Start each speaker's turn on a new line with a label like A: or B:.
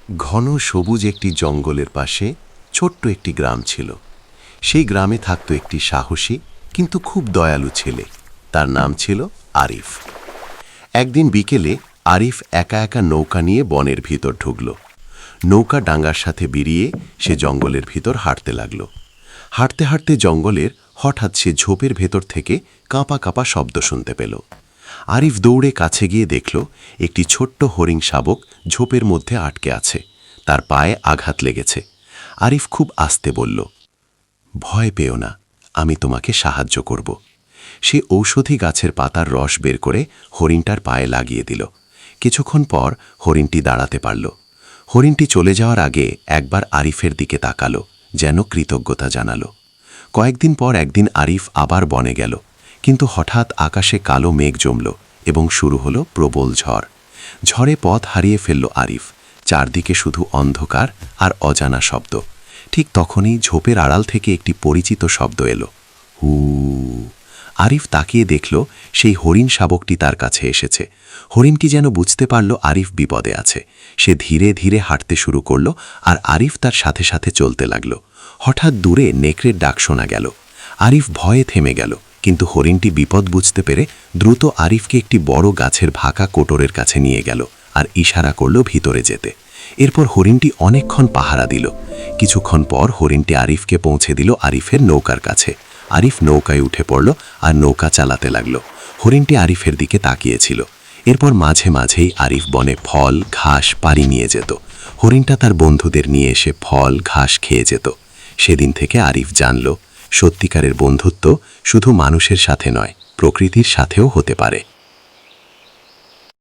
A: ঘন সবুজ একটি জঙ্গলের পাশে ছোট্ট একটি গ্রাম ছিল। সেই গ্রামে থাকত একটি সাহসী কিন্তু খুব দয়ালু ছেলে। তার নাম ছিল আরিফ। একদিন বিকেলে আরিফ একা একা নৌকা নিয়ে বনের ভিতর ঢুকল। নৌকা ডাঙ্গার সাথে বেরিয়ে সে জঙ্গলের ভিতর হাঁটতে লাগল। হাঁটতে হাঁটতে জঙ্গলের হঠাৎ সে ঝোপের ভেতর থেকে কাঁপা কাঁপা শব্দ শুনতে পেল। আরিফ দৌড়ে কাছে গিয়ে দেখল একটি ছোট্ট হরিণ শাবক ঝোপের মধ্যে আটকে আছে। তার পায়ে আঘাত লেগেছে। আরিফ খুব আস্তে বলল, ভয় পেও না, আমি তোমাকে সাহায্য করব। সে ঔষধি গাছের পাতার রস বের করে হরিণটার পায়ে লাগিয়ে দিল। কিছুক্ষণ পর হরিণটি দাঁড়াতে পারল। হরিণটি চলে যাওয়ার আগে একবার আরিফের দিকে তাকালো, যেন কৃতজ্ঞতা জানালো। কয়েকদিন পর একদিন আরিফ আবার বনে গেল, কিন্তু হঠাৎ আকাশে কালো মেঘ জমল এবং শুরু হলো প্রবল ঝড়। ঝড়ে পথ হারিয়ে ফেলল আরিফ। চারদিকে শুধু অন্ধকার আর অজানা শব্দ। ঠিক তখনই ঝোপের আড়াল থেকে একটি পরিচিত শব্দ এলো, হু। আরিফ তাকিয়ে দেখল সেই হরিণ শাবকটি তার কাছে এসেছে। হরিণটি যেন বুঝতে পারল আরিফ বিপদে আছে। সে ধীরে ধীরে হাঁটতে শুরু করল আর আরিফ তার সাথে সাথে চলতে লাগল। হঠাৎ দূরে নেকড়ের ডাক শোনা গেল। আরিফ ভয়ে থেমে গেল, কিন্তু হরিণটি বিপদ বুঝতে পেরে দ্রুত আরিফকে একটি বড় গাছের ভাকা কোটরের কাছে নিয়ে গেল আর ইশারা করল ভিতরে যেতে। এরপর হরিণটি অনেকক্ষণ পাহারা দিল। কিছুক্ষণ পর হরিণটি আরিফকে পৌঁছে দিল আরিফের নৌকার কাছে। আরিফ নৌকায় উঠে পড়ল আর নৌকা চালাতে লাগল। হরিণটি আরিফের দিকে তাকিয়েছিল। এরপর মাঝে মাঝেই আরিফ বনে ফল ঘাস পাড়ি নিয়ে যেত। হরিণটা তার বন্ধুদের নিয়ে এসে ফল ঘাস খেয়ে যেত। সেদিন থেকে আরিফ জানল, সত্যিকারের বন্ধুত্ব শুধু মানুষের সাথে নয়, প্রকৃতির সাথেও হতে পারে।